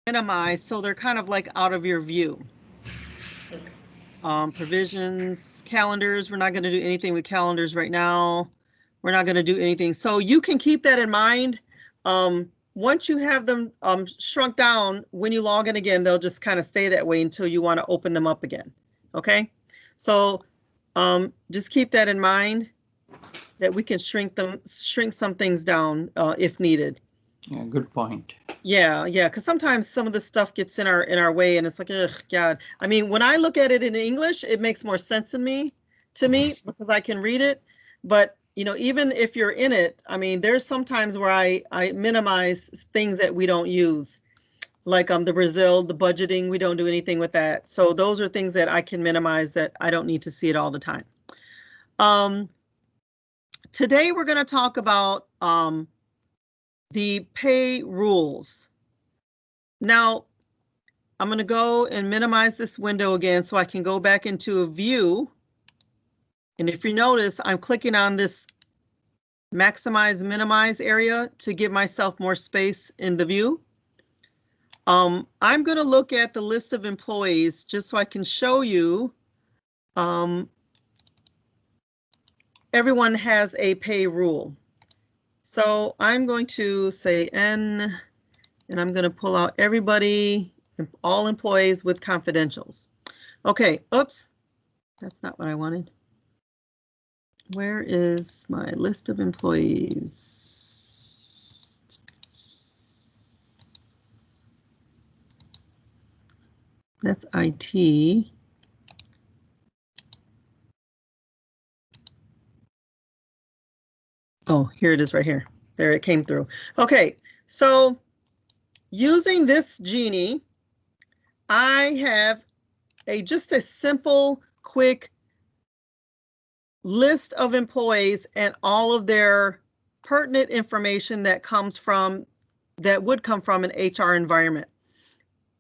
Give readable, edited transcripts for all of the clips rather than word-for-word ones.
minimize, so they're kind of like out of your view. Provisions, calendars, we're not going to do anything with calendars right now. We're not going to do anything. So you can keep that in mind. Once you have them shrunk down, when you log in again, they'll just kind of stay that way until you want to open them up again. Okay, so just keep that in mind, that we can shrink some things down if needed. Yeah, good point. Yeah, because sometimes some of the stuff gets in our way, and it's like, ugh, God. I mean, when I look at it in English, it makes more sense to me because I can read it. But even if you're in it, I mean, there's sometimes where I minimize things that we don't use, like the Brazil, the budgeting. We don't do anything with that. So those are things that I can minimize, that I don't need to see it all the time. Today we're going to talk about the pay rules. Now, I'm going to go and minimize this window again so I can go back into a view. And if you notice, I'm clicking on this maximize, minimize area to give myself more space in the view. I'm going to look at the list of employees just so I can show you everyone has a pay rule. So I'm going to say N, and I'm going to pull out everybody, all employees with confidentials. Okay, oops, that's not what I wanted. Where is my list of employees? That's IT. Oh, here it is right here. There it came through. Okay, so using this Genie, I have just a simple, quick list of employees and all of their pertinent information that would come from an HR environment.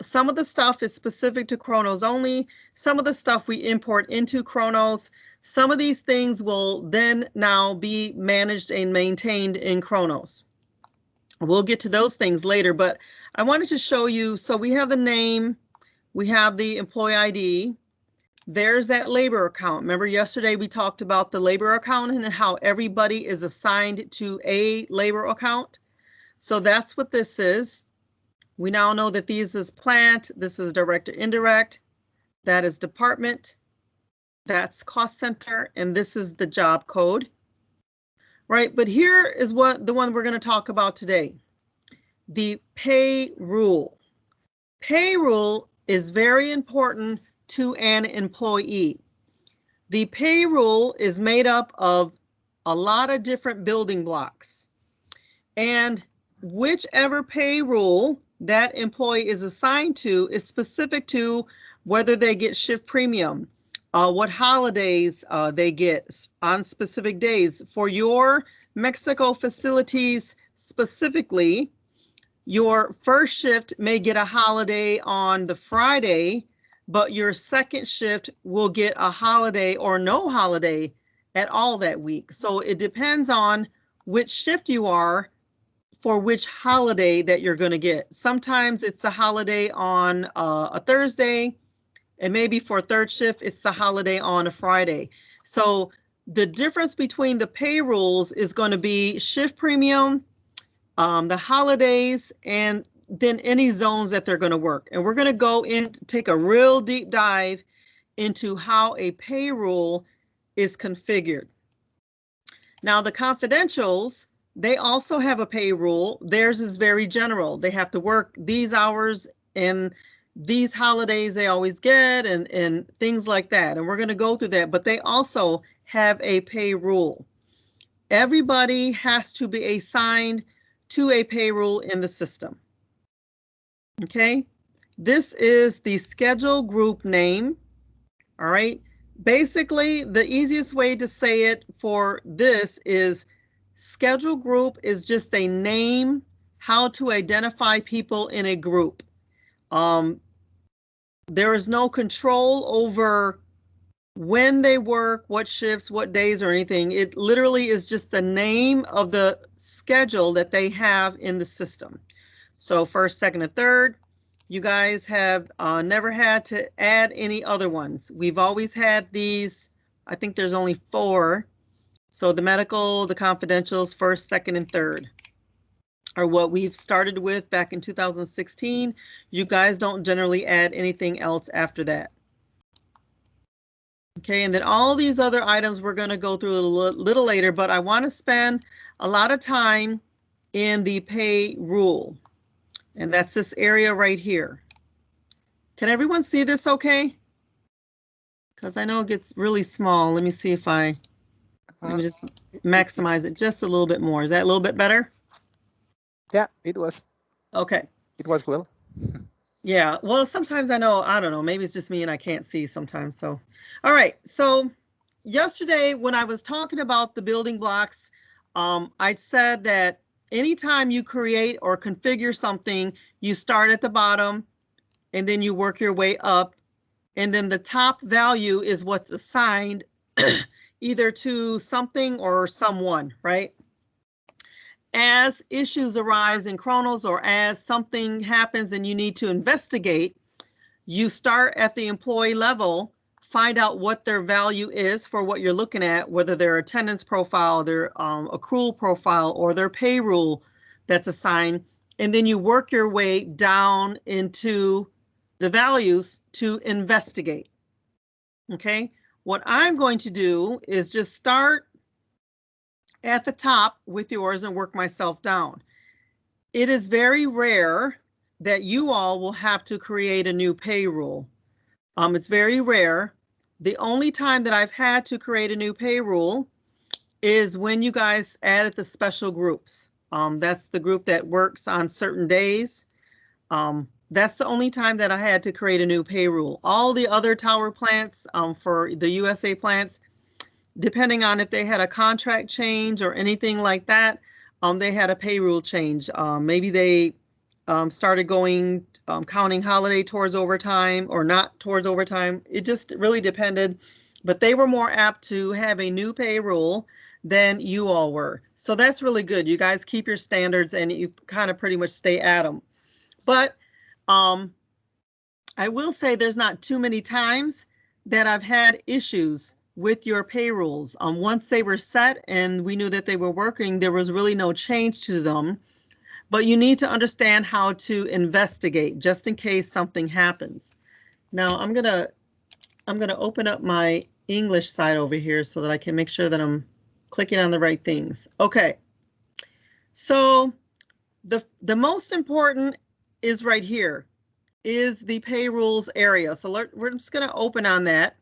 Some of the stuff is specific to Kronos only. Some of the stuff we import into Kronos. Some of these things will then now be managed and maintained in Kronos. We'll get to those things later, but I wanted to show you. So we have the name, we have the employee ID. There's that labor account. Remember yesterday we talked about the labor account and how everybody is assigned to a labor account. So that's what this is. We now know that these is plant, this is direct or indirect, that is department, that's cost center, and this is the job code. Right, but here is the one we're going to talk about today. The pay rule. Pay rule is very important to an employee. The pay rule is made up of a lot of different building blocks, and whichever pay rule that employee is assigned to is specific to whether they get shift premium, what holidays they get on specific days. For your Mexico facilities specifically, your first shift may get a holiday on the Friday, but your second shift will get a holiday or no holiday at all that week. So it depends on which shift you are for which holiday that you're going to get. Sometimes it's a holiday on a Thursday, and maybe for third shift, it's the holiday on a Friday. So the difference between the pay rules is going to be shift premium, the holidays, and then any zones that they're going to work. And we're going to go in, take a real deep dive into how a pay rule is configured. Now the confidentials, they also have a pay rule. Theirs is very general. They have to work these hours and these holidays they always get, and things like that. And we're going to go through that, but they also have a pay rule. Everybody has to be assigned to a pay rule in the system. Okay, this is the schedule group name. All right, basically the easiest way to say it for this is schedule group is just a name, how to identify people in a group. There is no control over when they work, what shifts, what days, or anything. It literally is just the name of the schedule that they have in the system. So first, second, and third. you guys have never had to add any other ones. We've always had these, I think there's only 4. So the medical, the confidentials, first, second, and third are what we've started with back in 2016. You guys don't generally add anything else after that. Okay, and then all these other items we're going to go through a little later, but I want to spend a lot of time in the pay rule. And that's this area right here. Can everyone see this okay? Because I know it gets really small. Let me see if let me just maximize it just a little bit more. Is that a little bit better? Yeah, it was. Okay. It was well. Yeah, well, sometimes I don't know, maybe it's just me and I can't see sometimes. So, all right. So yesterday when I was talking about the building blocks, I said that anytime you create or configure something, you start at the bottom and then you work your way up. And then the top value is what's assigned either to something or someone, right? As issues arise in Kronos or as something happens and you need to investigate, you start at the employee level, find out what their value is for what you're looking at, whether their attendance profile, their accrual profile, or their pay rule that's assigned. And then you work your way down into the values to investigate. Okay, what I'm going to do is just start at the top with yours and work myself down. It is very rare that you all will have to create a new pay rule. It's very rare. The only time that I've had to create a new pay rule is when you guys added the special groups. That's the group that works on certain days. That's the only time that I had to create a new pay rule. All the other tower plants, for the USA plants, depending on if they had a contract change or anything like that, they had a pay rule change. Maybe they started going, counting holiday towards overtime or not towards overtime. It just really depended, but they were more apt to have a new pay rule than you all were. So that's really good. You guys keep your standards and you kind of pretty much stay at them. But I will say there's not too many times that I've had issues with your pay rules. Once they were set and we knew that they were working, there was really no change to them. But you need to understand how to investigate just in case something happens. Now I'm gonna open up my English side over here so that I can make sure that I'm clicking on the right things. Okay. So the most important is right here, is the pay rules area. So we're just going to open on that.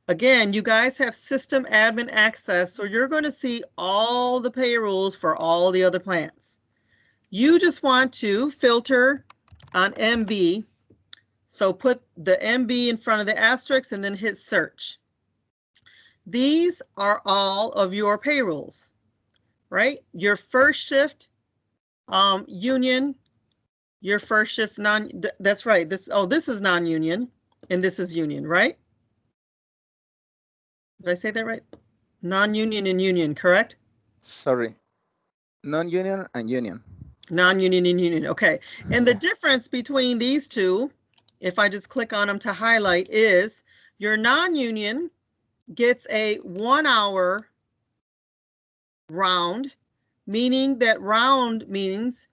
Again, you guys have system admin access, so you're going to see all the pay rules for all the other plants. You just want to filter on MB. So put the MB in front of the asterisk and then hit search. These are all of your pay rules, right? Your first shift union, your first shift that's right. This is non-union and this is union, right? Did I say that right? Non-union and union, correct? Sorry. Non-union and union. Non-union and union, okay. And the difference between these two, if I just click on them to highlight, is your non-union gets a 1 hour round, meaning that round means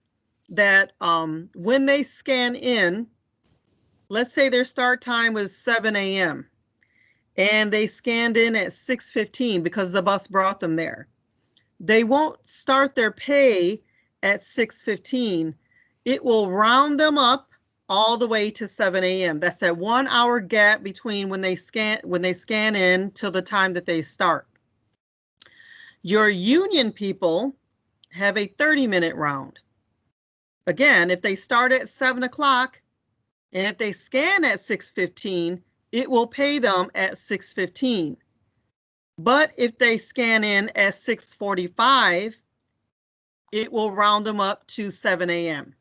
that when they scan in, let's say their start time was 7 a.m. and they scanned in at 6:15 because the bus brought them there. They won't start their pay at 6:15. It will round them up all the way to 7 a.m. That's that 1 hour gap between when they scan in till the time that they start. Your union people have a 30-minute round. Again, if they start at 7 o'clock and if they scan at 6:15, it will pay them at 6:15. But if they scan in at 6:45, it will round them up to 7 a.m.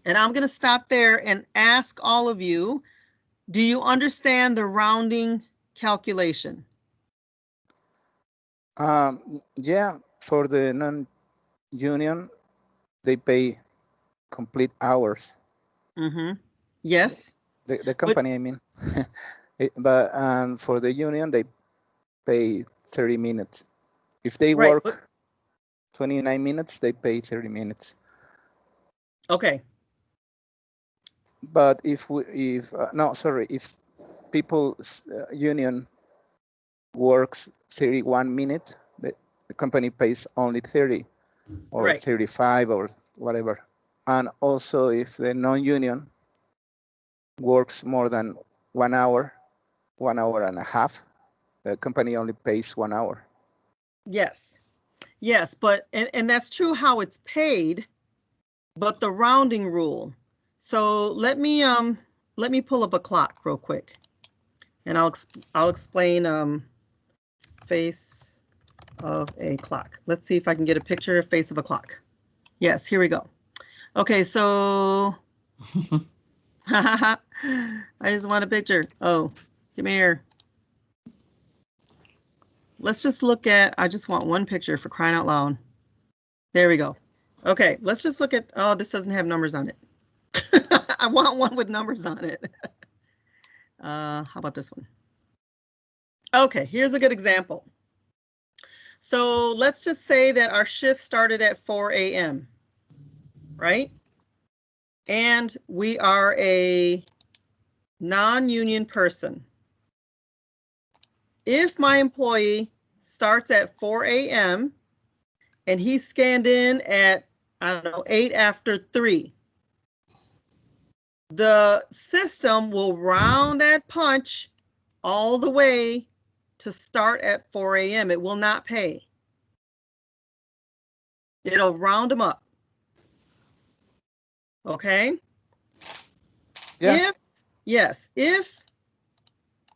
And I'm going to stop there and ask all of you, do you understand the rounding calculation? Yeah, for the non-union, they pay complete hours. Mm-hmm. Yes. The company, I mean. But for the union, they pay 30 minutes. If they Right. work 29 minutes, they pay 30 minutes. Okay. But if people's union works 31 minutes, the company pays only 30 or Right. 35 or whatever. And also if the non-union works more than 1 hour, 1 hour and a half, the company only pays 1 hour. Yes. Yes, but and that's true how it's paid, but the rounding rule. So let me pull up a clock real quick, and I'll explain face of a clock. Let's see if I can get a picture of face of a clock. Yes, here we go. Okay, so I just want a picture. Oh, give me here. Let's just look at, I just want one picture for crying out loud. There we go. Okay, let's just look at, oh, this doesn't have numbers on it. I want one with numbers on it. How about this one? Okay, here's a good example. So let's just say that our shift started at 4 a.m., right? And we are a non-union person. If my employee starts at 4 a.m. and he scanned in at, I don't know, 8 after 3, the system will round that punch all the way to start at 4 a.m. It will not pay. It'll round them up. Okay? Yeah. If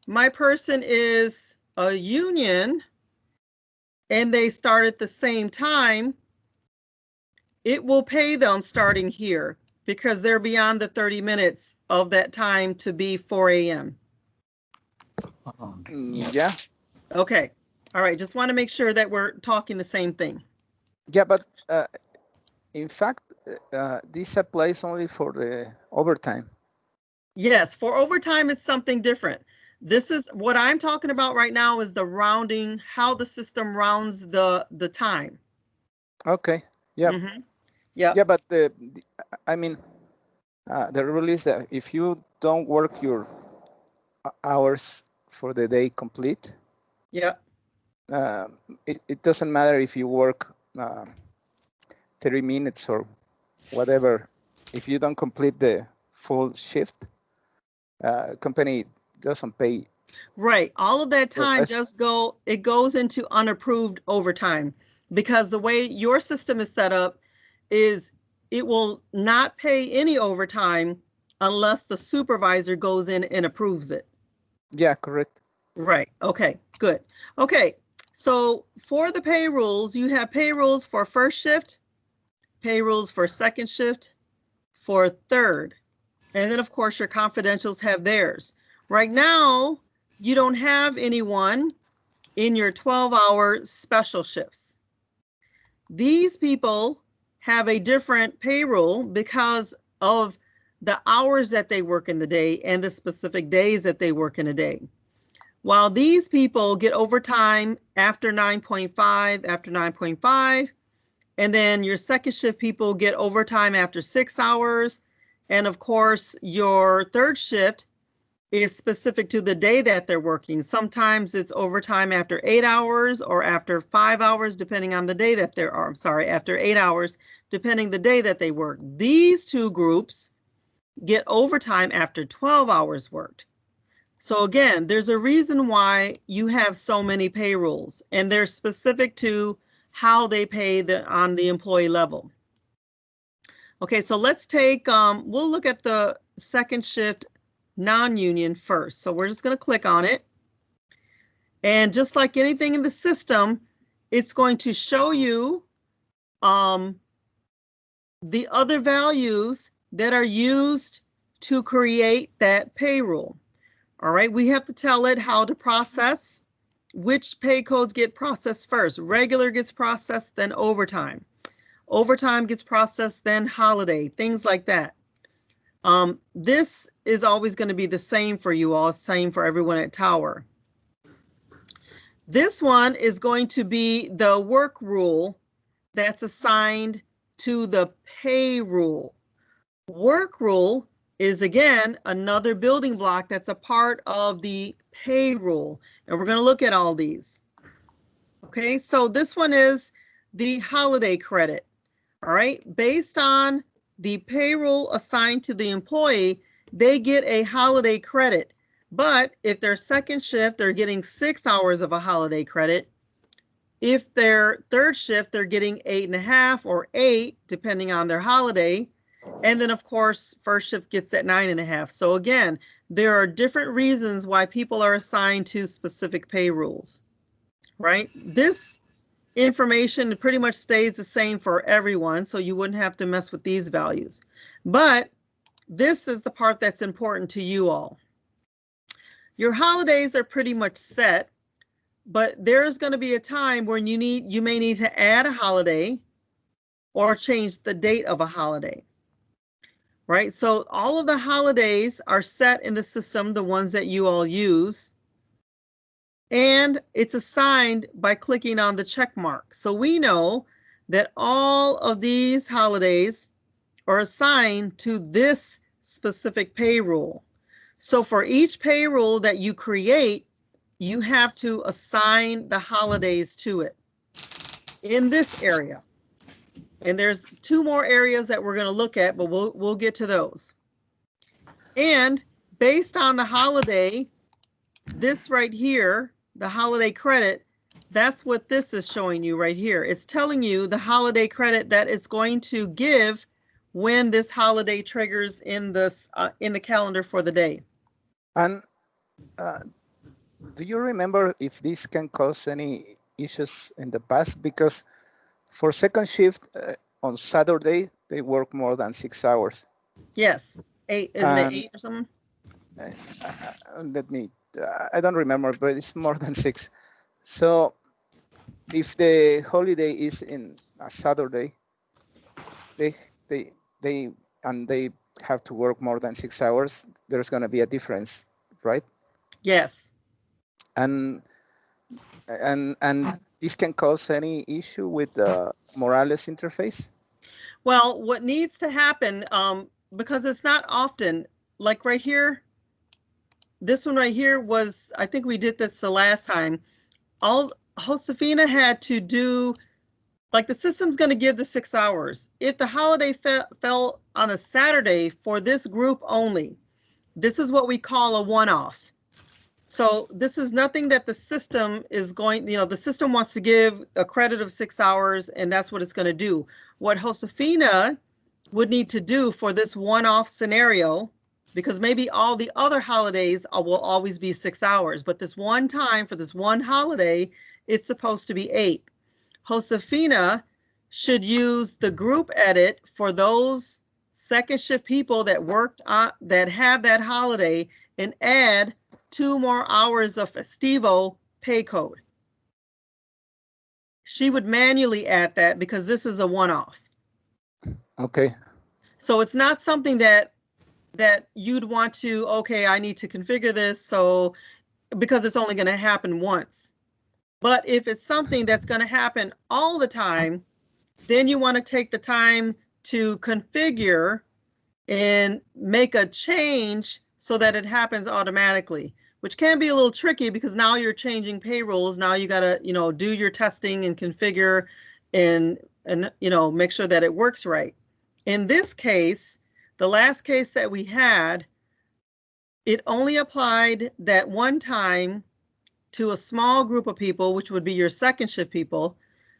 my person is a union and they start at the same time, it will pay them starting here because they're beyond the 30 minutes of that time to be 4 a.m. Yeah. Okay. All right. Just want to make sure that we're talking the same thing. Yeah, but in fact, this applies only for the overtime. Yes, for overtime, it's something different. This is what I'm talking about right now is the rounding, how the system rounds the time. Okay. Yeah. Mm-hmm. Yeah. Yeah, but I mean, the rule is that if you don't work your hours for the day complete, Yeah. It doesn't matter if you work 30 minutes or whatever. If you don't complete the full shift, company doesn't pay. Right. All of that time Less. does go, it goes into unapproved overtime because the way your system is set up is it will not pay any overtime unless the supervisor goes in and approves it. Yeah, correct. Right. Okay, good. Okay, so for the pay rules, you have pay rules for first shift, pay rules for second shift, for third, and then of course your confidentials have theirs. Right now, you don't have anyone in your 12-hour special shifts. These people have a different payroll because of the hours that they work in the day and the specific days that they work in a day. While these people get overtime after 9.5, and then your second shift people get overtime after 6 hours. And of course, your third shift is specific to the day that they're working. Sometimes it's overtime after 8 hours or after 5 hours, depending on the day that they're, or I'm sorry, after 8 hours, depending the day that they work. These two groups get overtime after 12 hours worked. So again, there's a reason why you have so many payrolls, and they're specific to how they pay on the employee level. Okay, so let's take, we'll look at the second shift non-union first. So we're just going to click on it. And just like anything in the system, it's going to show you the other values that are used to create that payroll. All right, we have to tell it how to process, which pay codes get processed first. Regular gets processed, then overtime. Overtime gets processed, then holiday, things like that. This is always going to be the same for you all, same for everyone at Tower. This one is going to be the work rule that's assigned to the pay rule. Work rule is, again, another building block that's a part of the pay rule. And we're going to look at all these. Okay, so this one is the holiday credit. All right, based on the payroll assigned to the employee, they get a holiday credit. But if they're second shift, they're getting 6 hours of a holiday credit. If they're third shift, they're getting 8.5 or 8, depending on their holiday. And then, of course, first shift gets at 9.5. So again, there are different reasons why people are assigned to specific pay rules, right? This information pretty much stays the same for everyone, so you wouldn't have to mess with these values. But this is the part that's important to you all. Your holidays are pretty much set, but there's going to be a time when you may need to add a holiday or change the date of a holiday, right? So all of the holidays are set in the system, the ones that you all use, and it's assigned by clicking on the check mark. So we know that all of these holidays are assigned to this specific pay rule. So for each pay rule that you create, you have to assign the holidays to it in this area. And there's 2 more areas that we're going to look at, but we'll get to those. And based on the holiday, this right here, the holiday credit, that's what this is showing you right here. It's telling you the holiday credit that it's going to give when this holiday triggers in the calendar for the day. And do you remember if this can cause any issues in the past? Because for second shift on Saturday, they work more than 6 hours. Yes, 8, isn't it 8 or something? I don't remember, but it's more than 6. So if the holiday is in a Saturday, they have to work more than 6 hours, there's going to be a difference, right? Yes. And this can cause any issue with the Morales interface? Well, what needs to happen, because it's not often, like right here, this one right here was, I think we did this the last time, Josefina had to do, like the system's going to give the 6 hours. If the holiday fell on a Saturday for this group only, this is what we call a one-off. So this is nothing that the system is going, the system wants to give a credit of 6 hours and that's what it's going to do. What Josefina would need to do for this one-off scenario, because maybe all the other holidays will always be 6 hours, but this one time for this one holiday, it's supposed to be 8. Josefina should use the group edit for those second shift people that worked on, that have that holiday, and add 2 more hours of Festivo pay code. She would manually add that because this is a one-off. Okay. So it's not something that you'd want to, okay, I need to configure this, so because it's only going to happen once. But if it's something that's going to happen all the time, then you want to take the time to configure and make a change so that it happens automatically, which can be a little tricky because now you're changing payrolls. Now you got to, do your testing and configure and make sure that it works right. In this case, the last case that we had, it only applied that one time to a small group of people, which would be your second shift people.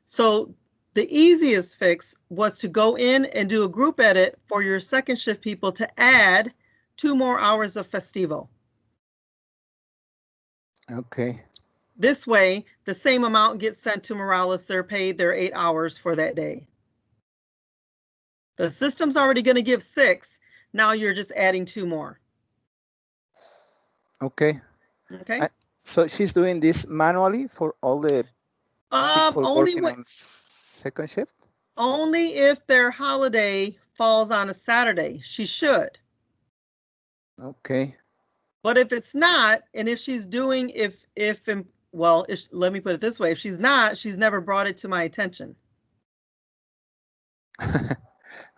So the easiest fix was to go in and do a group edit for your second shift people to add 2 more hours of Festivo. Okay. This way, the same amount gets sent to Morales. They're paid their 8 hours for that day. The system's already going to give 6. Now you're just adding 2 more. Okay. Okay. So she's doing this manually for all the people working on second shift? only if their holiday falls on a Saturday. She should. Okay. But if it's not, and if she's doing, let me put it this way, if she's not, she's never brought it to my attention.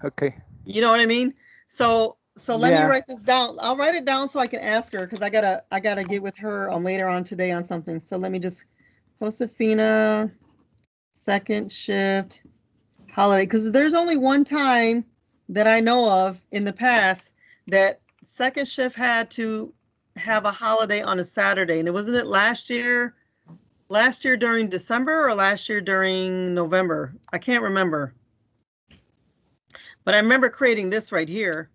Okay. You know what I mean? So let me write this down. I'll write it down so I can ask her, because I gotta get with her later on today on something. So let me just, Josefina, second shift, holiday, because there's only one time that I know of in the past that second shift had to have a holiday on a Saturday. And wasn't it last year during December or last year during November? I can't remember. But I remember creating this right here.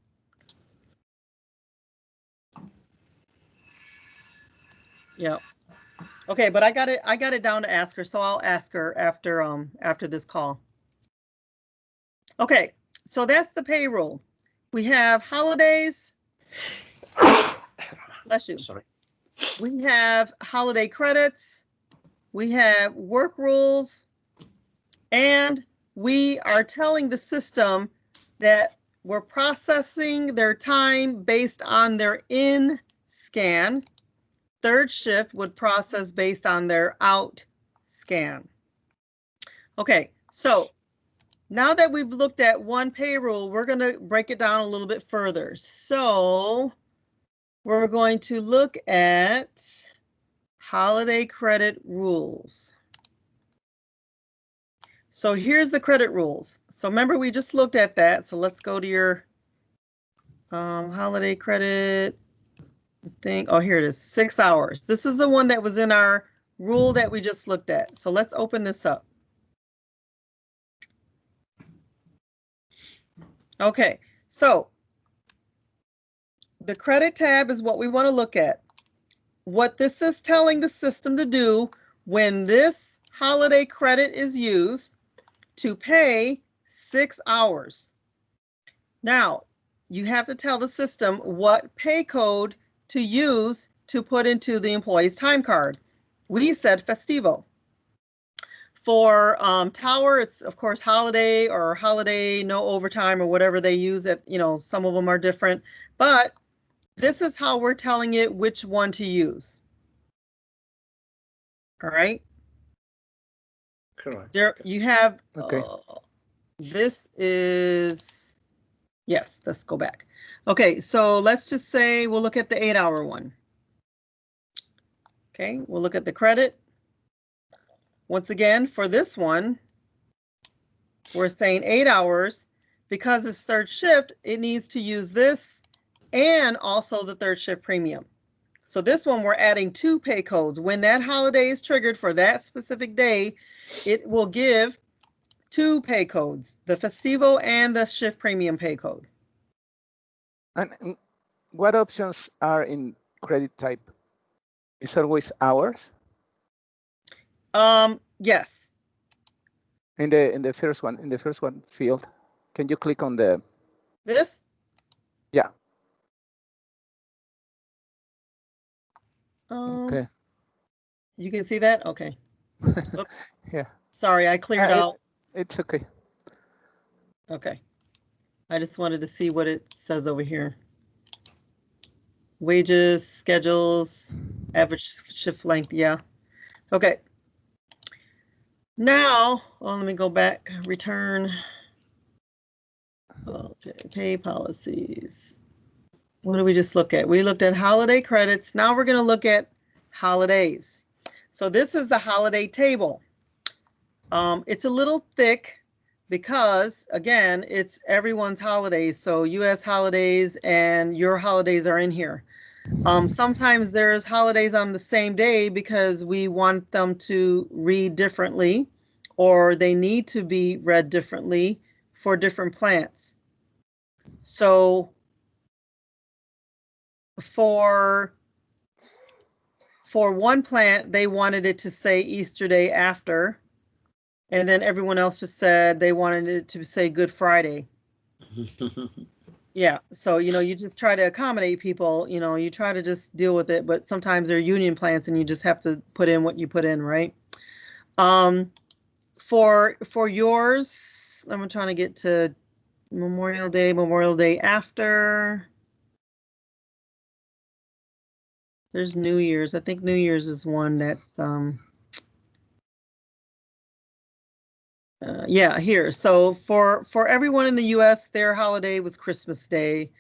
Yeah. Okay, but I got it down to ask her, so I'll ask her after this call. Okay, so that's the payroll. We have holidays. Bless you. Sorry. We have holiday credits. We have work rules. And we are telling the system that we're processing their time based on their in scan. Third shift would process based on their out scan. Okay, so now that we've looked at one payroll, we're going to break it down a little bit further. So we're going to look at holiday credit rules. So here's the credit rules. So remember, we just looked at that. So let's go to your holiday credit thing. Oh, here it is, 6 hours. This is the one that was in our rule that we just looked at. So let's open this up. Okay, so the credit tab is what we want to look at. What this is telling the system to do when this holiday credit is used to pay 6 hours. Now, you have to tell the system what pay code to use to put into the employee's time card. We said Festivo. For Tower, it's of course holiday or holiday, no overtime or whatever they use it. You know, some of them are different, but this is how we're telling it which one to use. All right. Correct. There you have, Okay. This is, yes, let's go back. Okay, so let's just say we'll look at the 8 hour one. Okay, we'll look at the credit. Once again, for this one, we're saying 8 hours because it's third shift, it needs to use this and also the third shift premium. So this one, we're adding 2 pay codes. When that holiday is triggered for that specific day, it will give 2 pay codes, the Festivo and the shift premium pay code. And what options are in credit type? Is always hours? Yes. In the first one field, can you click on the This? Yeah. Okay. You can see that? Okay. Oops. Yeah. Sorry, I cleared out. It's okay. Okay. I just wanted to see what it says over here. Wages, schedules, average shift length. Yeah. Okay. Now, let me go back. Return. Okay. Pay policies. What did we just look at? We looked at holiday credits. Now we're going to look at holidays. So this is the holiday table. It's a little thick because, again, it's everyone's holidays. So US holidays and your holidays are in here. Sometimes there's holidays on the same day because we want them to read differently, or they need to be read differently for different plants. So for one plant, they wanted it to say Easter Day after, and then everyone else just said they wanted it to say Good Friday. Yeah, so, you know, you just try to accommodate people, you know, you try to just deal with it, but sometimes they're union plants and you just have to put in what you put in, right? For yours, I'm trying to get to Memorial Day after. There's New Year's. I think New Year's is one that's, yeah, here. So for everyone in the US, their holiday was Christmas Day.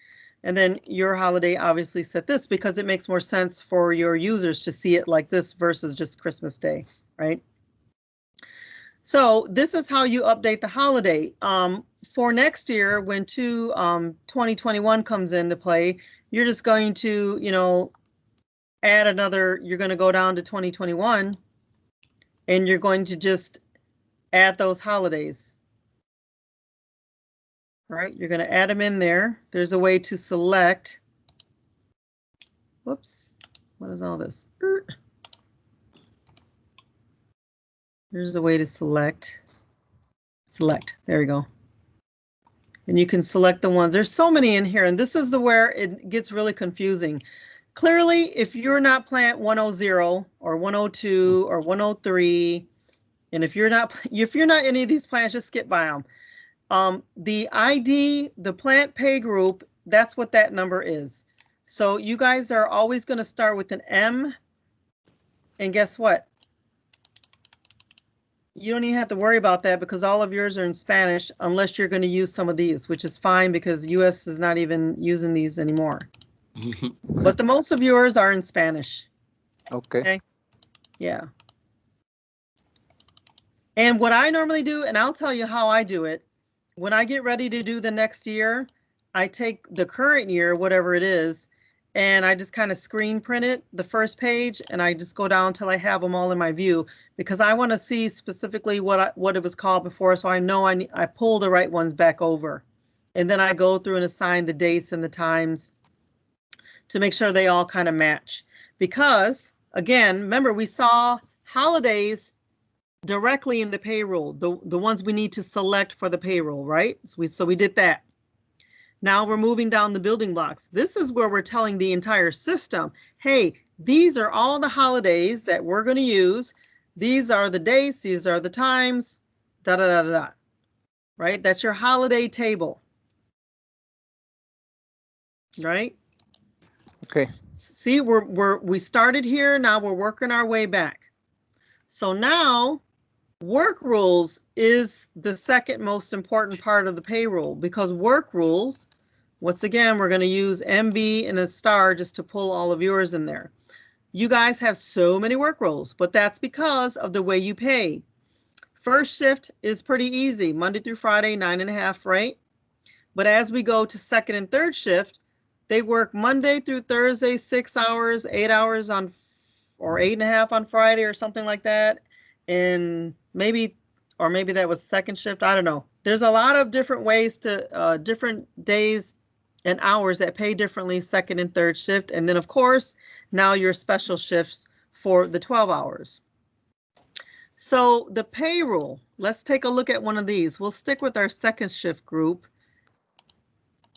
And then your holiday obviously set this because it makes more sense for your users to see it like this versus just Christmas Day, right? So this is how you update the holiday. For next year, when 2021 comes into play, you're just going to, you know, add another, you're going to go down to 2021 and you're going to just add those holidays. Right, you're going to add them in there. There's a way to select. Whoops, what is all this? There's a way to select. There we go. And you can select the ones. There's so many in here, and this is where it gets really confusing. Clearly, if you're not plant 100 or 102 or 103, and if you're not any of these plants, just skip by them. The ID, the plant pay group, that's what that number is. So you guys are always going to start with an M. And guess what? You don't even have to worry about that because all of yours are in Spanish unless you're going to use some of these, which is fine because US is not even using these anymore. But the most of yours are in Spanish. Okay. Yeah. And what I normally do, and I'll tell you how I do it, when I get ready to do the next year, I take the current year, whatever it is, and I just kind of screen print it, the first page, and I just go down till I have them all in my view because I want to see specifically what it was called before, so I know I pull the right ones back over. And then I go through and assign the dates and the times to make sure they all kind of match. Because, again, remember we saw holidays directly in the payroll, the ones we need to select for the payroll, right? So we did that. Now we're moving down the building blocks. This is where we're telling the entire system, hey, these are all the holidays that we're going to use. These are the dates, these are the times, da da da da da. Right? That's your holiday table. Right? Okay. See, we started here, now we're working our way back. So now work rules is the second most important part of the payroll because work rules, once again, we're going to use MB and a star just to pull all of yours in there. You guys have so many work rules, but that's because of the way you pay. First shift is pretty easy, Monday through Friday, 9.5, right? But as we go to second and third shift, they work Monday through Thursday, 6 hours, 8 hours on, or 8.5 on Friday or something like that. And maybe that was second shift. I don't know. There's a lot of different ways to different days and hours that pay differently second and third shift. And then of course, now your special shifts for the 12 hours. So the payroll, let's take a look at one of these. We'll stick with our second shift group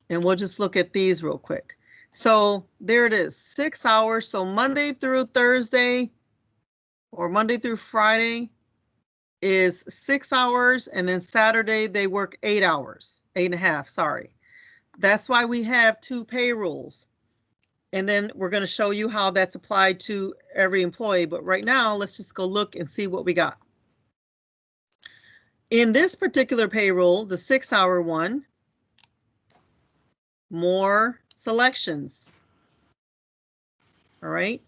and we'll just look at these real quick. So there it is, 6 hours. So Monday through Thursday or Monday through Friday is 6 hours, and then Saturday they work 8 hours, 8.5, sorry. That's why we have 2 payrolls. And then we're going to show you how that's applied to every employee. But right now, let's just go look and see what we got. In this particular payroll, the 6-hour one, more selections. All right.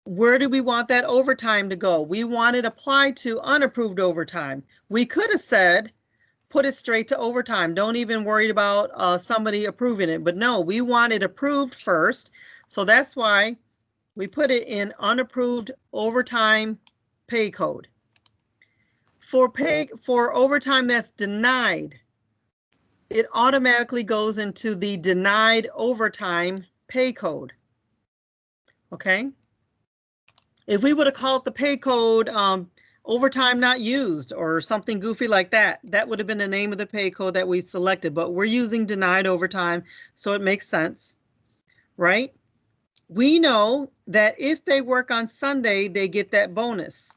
Where do we want that overtime to go? We want it applied to unapproved overtime. We could have said, put it straight to overtime. Don't even worry about somebody approving it. But no, we want it approved first. So that's why we put it in unapproved overtime pay code. For overtime that's denied, it automatically goes into the denied overtime pay code. Okay. If we would have called the pay code overtime not used or something goofy like that, that would have been the name of the pay code that we selected, but we're using denied overtime, so it makes sense, right? We know that if they work on Sunday, they get that bonus.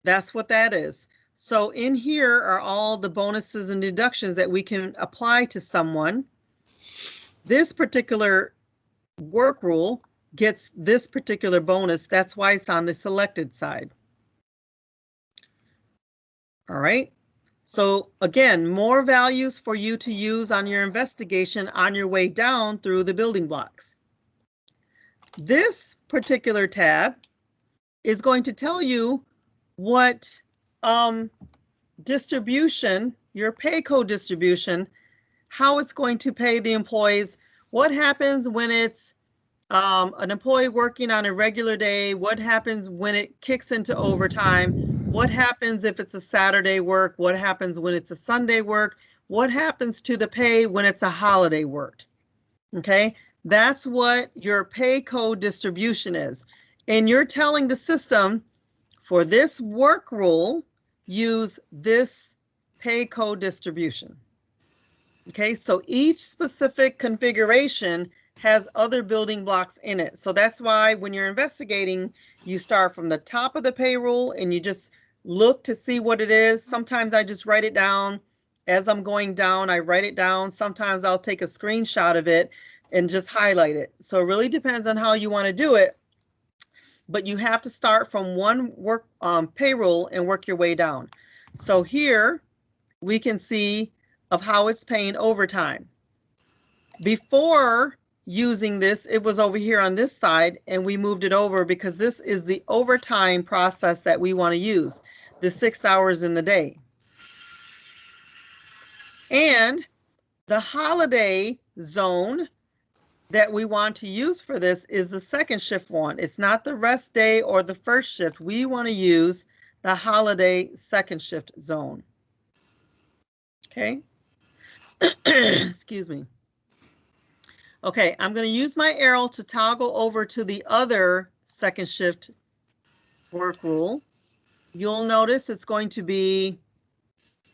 That's what that is. So in here are all the bonuses and deductions that we can apply to someone. This particular work rule gets this particular bonus. That's why it's on the selected side. All right. So again, more values for you to use on your investigation on your way down through the building blocks. This particular tab is going to tell you what distribution, your pay code distribution, how it's going to pay the employees, what happens when it's an employee working on a regular day, what happens when it kicks into overtime, what happens if it's a Saturday work, what happens when it's a Sunday work, what happens to the pay when it's a holiday worked. Okay, that's what your pay code distribution is. And you're telling the system, for this work rule, use this pay code distribution. Okay, so each specific configuration has other building blocks in it. So that's why when you're investigating, you start from the top of the payroll and you just look to see what it is. Sometimes I just write it down. As I'm going down, I write it down. Sometimes I'll take a screenshot of it and just highlight it. So it really depends on how you want to do it. But you have to start from one work payroll and work your way down. So here we can see of how it's paying overtime. Before using this, it was over here on this side, and we moved it over because this is the overtime process that we want to use, the 6 hours in the day. And the holiday zone that we want to use for this is the second shift one. It's not the rest day or the first shift. We want to use the holiday second shift zone. Okay. Excuse me. Okay, I'm going to use my arrow to toggle over to the other second shift work rule. You'll notice it's going to be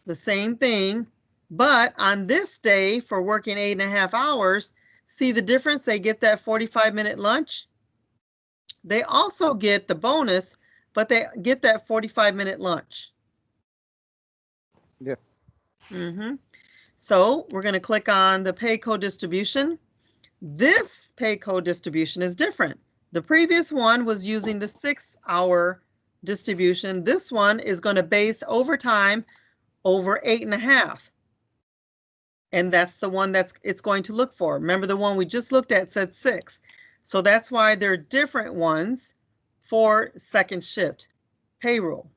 the same thing, but on this day for working 8.5 hours, see the difference? They get that 45-minute lunch. They also get the bonus, but they get that 45-minute lunch. Yep. So we're going to click on the pay code distribution. This pay code distribution is different. The previous one was using the 6-hour distribution. This one is going to base overtime over 8.5. And that's the one it's going to look for. Remember, the one we just looked at said 6. So that's why there are different ones for second shift payroll.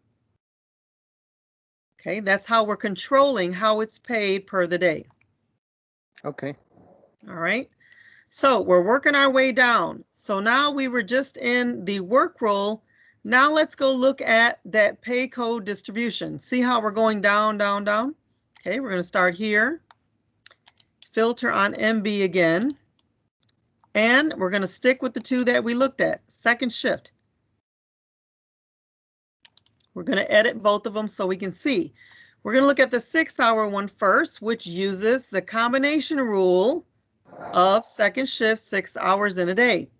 Okay, that's how we're controlling how it's paid per the day. Okay. All right. So we're working our way down. So now we were just in the work role. Now let's go look at that pay code distribution. See how we're going down, down, down? Okay, we're going to start here. Filter on MB again. And we're going to stick with the two that we looked at, second shift. We're going to edit both of them so we can see. We're going to look at the 6-hour one first, which uses the combination rule of second shift, 6 hours in a day.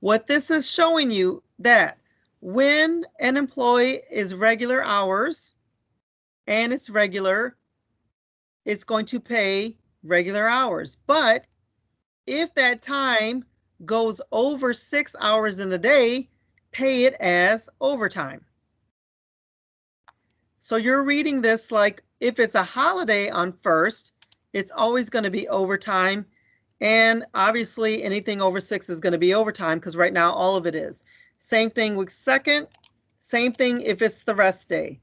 What this is showing you that when an employee is regular hours and it's regular, it's going to pay regular hours. But if that time goes over 6 hours in the day, pay it as overtime. So you're reading this like if it's a holiday on first, it's always going to be overtime. And obviously anything over 6 is going to be overtime because right now all of it is. Same thing with second, same thing if it's the rest day.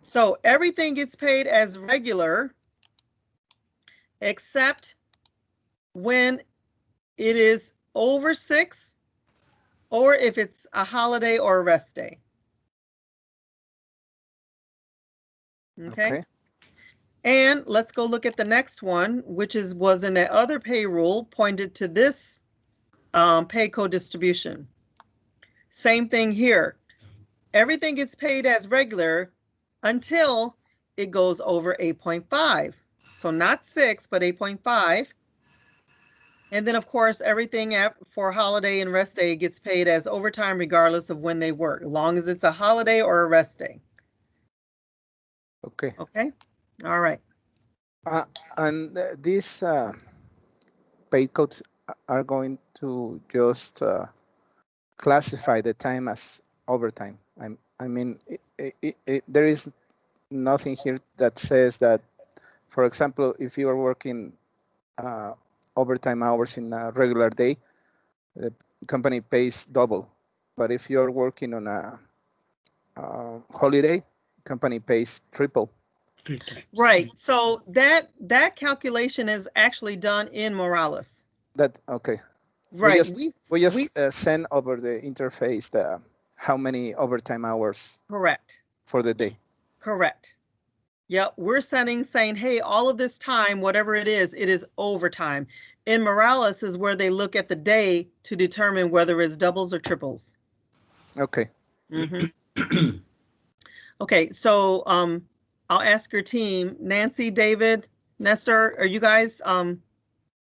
So everything gets paid as regular except when it is over 6 or if it's a holiday or a rest day. Okay. And let's go look at the next one, which was in the other pay rule, pointed to this pay code distribution. Same thing here. Everything gets paid as regular until it goes over 8.5. So not 6, but 8.5. And then, of course, everything for holiday and rest day gets paid as overtime regardless of when they work, as long as it's a holiday or a rest day. Okay. Okay. All right. And these paid codes are going to just classify the time as overtime. I mean, there is nothing here that says that, for example, if you are working overtime hours in a regular day, the company pays double. But if you're working on a holiday, company pays triple. 3 times. Right. So that calculation is actually done in Morales. That okay. Right. We just We send over the interface the how many overtime hours correct. for the day. Correct. Yep. We're saying, hey, all of this time, whatever it is overtime. In Morales is where they look at the day to determine whether it's doubles or triples. Okay. Mm-hmm. Okay. So I'll ask your team, Nancy, David, Nestor, are you guys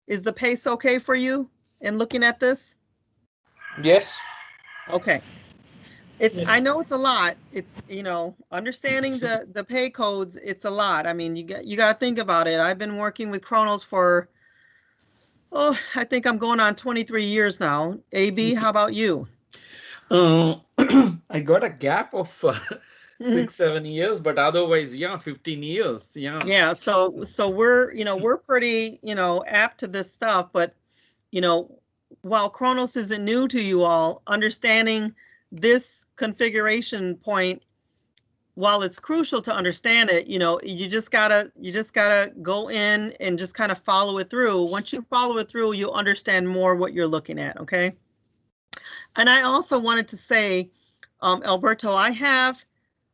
is the pace okay for you in looking at this? Yes. Okay. I know it's a lot. It's, understanding the pay codes, it's a lot. I mean, you got to think about it. I've been working with Kronos for, I think I'm going on 23 years now. AB, how about you? I got a gap of 6-7 years, but otherwise, yeah, 15 years. Yeah. Yeah, so we're pretty, apt to this stuff, but while Kronos isn't new to you all, understanding this configuration point, while it's crucial to understand it, you just gotta go in and just kind of follow it through. Once you follow it through, you'll understand more what you're looking at, okay? And I also wanted to say, Alberto, I have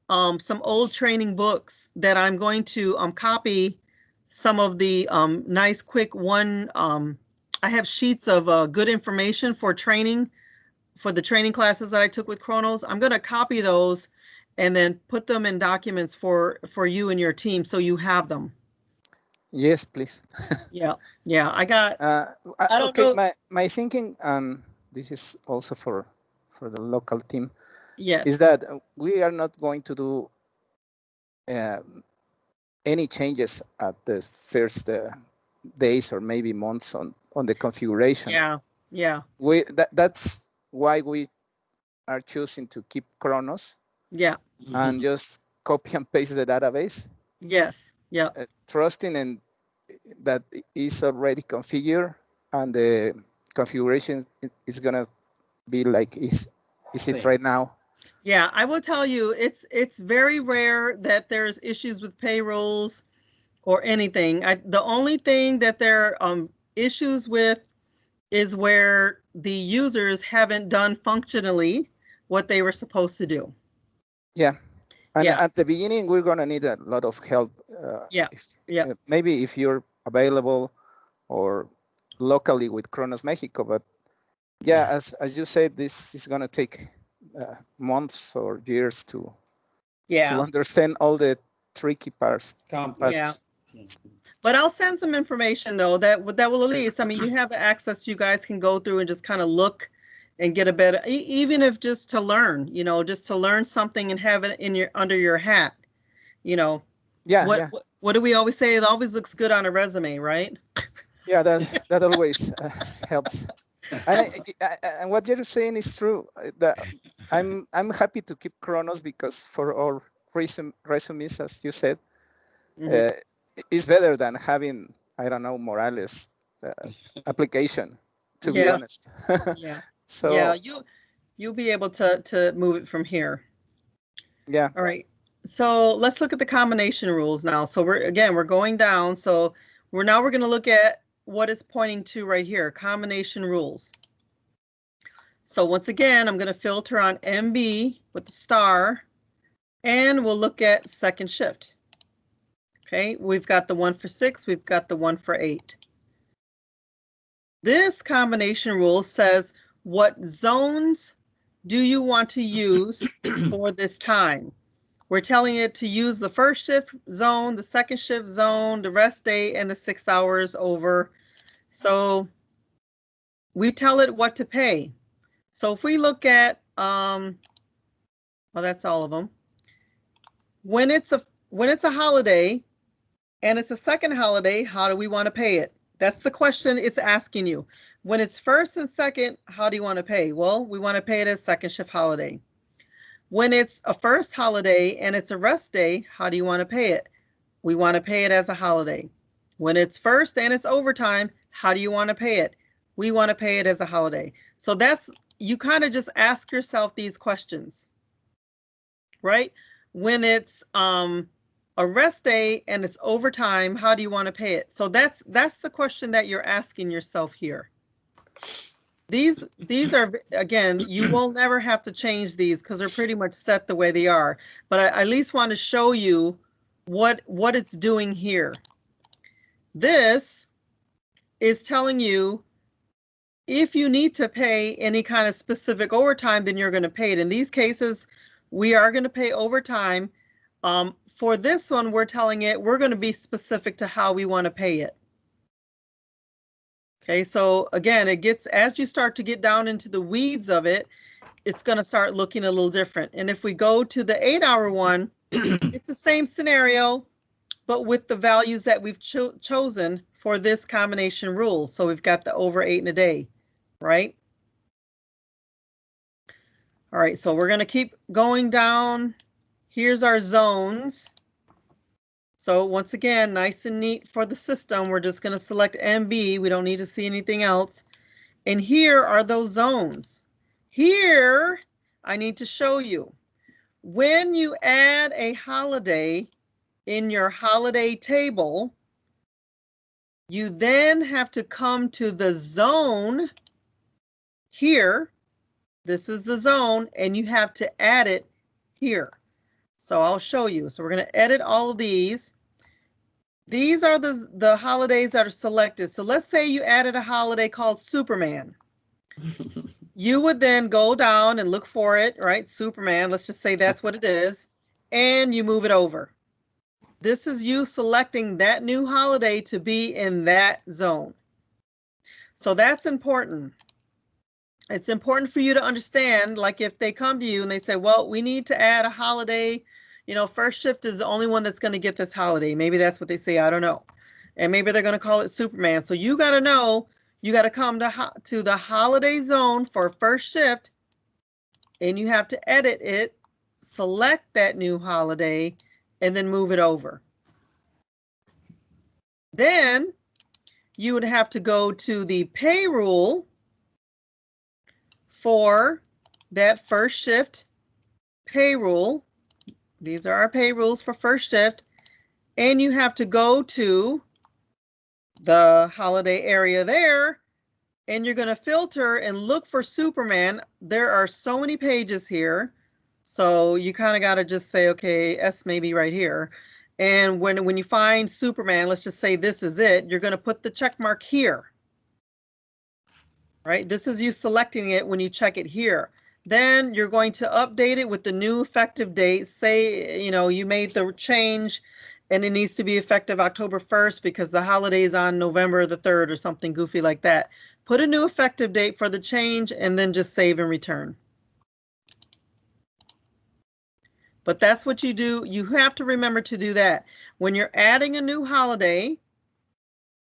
some old training books that I'm going to copy some of the nice quick I have sheets of good information for training, for the training classes that I took with Kronos. I'm going to copy those and then put them in documents for you and your team so you have them. Yes, please. Yeah. I got. I don't okay. know. My thinking, and this is also for the local team, Yes. is that we are not going to do any changes at the first days or maybe months on the configuration. Yeah. That's why we are choosing to keep Kronos. Yeah. And just copy and paste the database. Yes. Yeah. Trusting in that is already configured and the configuration is gonna be like is it right now? Yeah, I will tell you, it's very rare that there's issues with payrolls or anything. The only thing that there are issues with is where the users haven't done functionally what they were supposed to do. Yeah, and Yeah. at the beginning we're gonna need a lot of help. Maybe if you're available or locally with Kronos Mexico, but yeah, as you said, this is gonna take months or years to understand all the tricky parts. Yeah. But I'll send some information though that will at least, I mean, you have the access, you guys can go through and just kind of look and get a better, even if just to learn, just to learn something and have it in under your hat, Yeah. What do we always say? It always looks good on a resume, right? Yeah, that always helps. And what you're saying is true. That I'm happy to keep Kronos because for our resumes, as you said, it's better than having, I don't know, Morales application. To be honest. Yeah. So yeah, you'll be able to move it from here. Yeah. All right. So let's look at the combination rules now. So we're going down. So we're going to look at what it's pointing to right here, combination rules. So once again, I'm going to filter on MB with the star, and we'll look at second shift. Okay, we've got the 1 for 6, we've got the 1 for 8. This combination rule says, what zones do you want to use for this time? We're telling it to use the first shift zone, the second shift zone, the rest day, and the 6 hours over. So we tell it what to pay. So if we look at, well, that's all of them. When it's when it's a holiday and it's a second holiday, how do we want to pay it? That's the question it's asking you. When it's first and second, how do you want to pay? Well, we want to pay it as second shift holiday. When it's a first holiday and it's a rest day, how do you want to pay it? We want to pay it as a holiday. When it's first and it's overtime, how do you want to pay it? We want to pay it as a holiday. So that's, you kind of just ask yourself these questions, right? When it's a rest day and it's overtime, how do you want to pay it? So that's the question that you're asking yourself here. These are, again, you will never have to change these because they're pretty much set the way they are. But I at least want to show you what it's doing here. This is telling you if you need to pay any kind of specific overtime, then you're going to pay it. In these cases, we are going to pay overtime. For this one, we're telling it we're going to be specific to how we want to pay it. Okay, so again, it gets, as you start to get down into the weeds of it, it's going to start looking a little different. And if we go to the 8-hour one, it's the same scenario, but with the values that we've chosen for this combination rule. So we've got the over 8 in a day, right? All right, so we're going to keep going down. Here's our zones. So once again, nice and neat for the system. We're just going to select MB. We don't need to see anything else. And here are those zones. Here, I need to show you. When you add a holiday in your holiday table, you then have to come to the zone here. This is the zone, and you have to add it here. So I'll show you. So we're going to edit all of these. These are the holidays that are selected. So let's say you added a holiday called Superman. You would then go down and look for it, right? Superman, let's just say that's what it is. And you move it over. This is you selecting that new holiday to be in that zone. So that's important. It's important for you to understand, like if they come to you and they say, well, we need to add a holiday, you know, first shift is the only one that's going to get this holiday. Maybe that's what they say, I don't know. And maybe they're going to call it Superman. So you got to know, you got to come to the holiday zone for first shift, and you have to edit it, select that new holiday, and then move it over. Then you would have to go to the pay rule for that first shift pay rule. These are our pay rules for first shift. And you have to go to the holiday area there, and you're going to filter and look for Superman. There are so many pages here. So you kind of got to just say, okay, S may be right here. And when you find Superman, let's just say this is it, you're going to put the check mark here. Right? This is you selecting it when you check it here. Then you're going to update it with the new effective date. Say, you know, you made the change and it needs to be effective October 1st because the holiday is on November the 3rd or something goofy like that. Put a new effective date for the change and then just save and return. But that's what you do. You have to remember to do that. When you're adding a new holiday,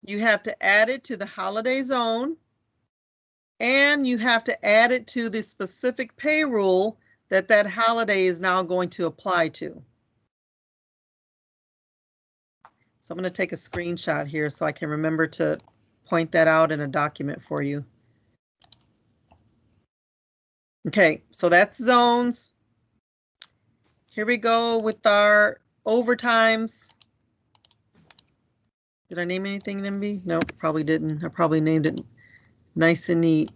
you have to add it to the holiday zone. And you have to add it to the specific pay rule that that holiday is now going to apply to. So I'm going to take a screenshot here so I can remember to point that out in a document for you. Okay, so that's zones. Here we go with our overtimes. Did I name anything, NB? No, probably didn't. I probably named it nice and neat.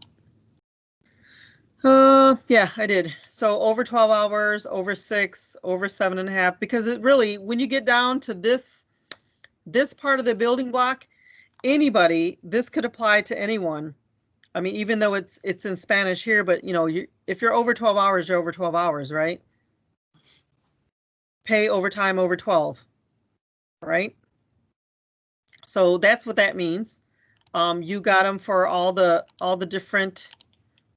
Yeah, I did. So over 12 hours, over 6, over 7.5, because it really, when you get down to this part of the building block, anybody, this could apply to anyone. I mean, even though it's in Spanish here, but you know, if you're over 12 hours, you're over 12 hours, right? Pay overtime over 12, right? So that's what that means. You got them for all the different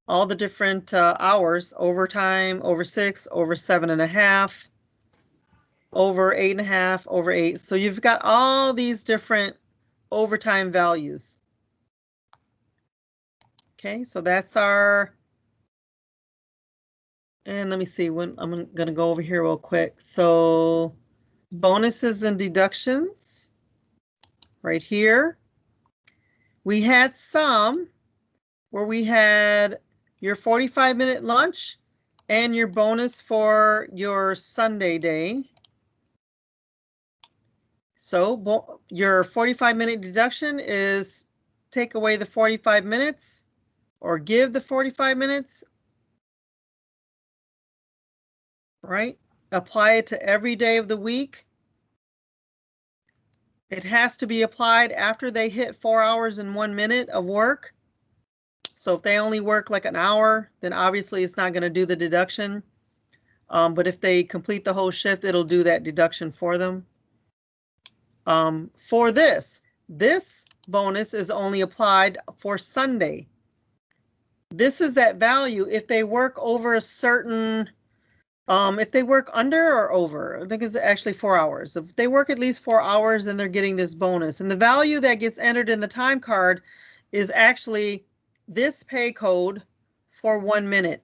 hours, overtime, over 6, over 7.5. over 8.5, over 8. So you've got all these different overtime values. Okay, so that's our, and let me see, when I'm going to go over here real quick. So bonuses and deductions right here. We had some where we had your 45-minute lunch and your bonus for your Sunday day. So your 45-minute deduction is take away the 45 minutes or give the 45 minutes, right? Apply it to every day of the week. It has to be applied after they hit 4 hours and 1 minute of work. So if they only work like an hour, then obviously it's not going to do the deduction. But if they complete the whole shift, it'll do that deduction for them. For this bonus is only applied for Sunday. This is that value if they work over a certain, if they work under or over, I think it's actually 4 hours. If they work at least 4 hours, then they're getting this bonus. And the value that gets entered in the time card is actually this pay code for 1 minute.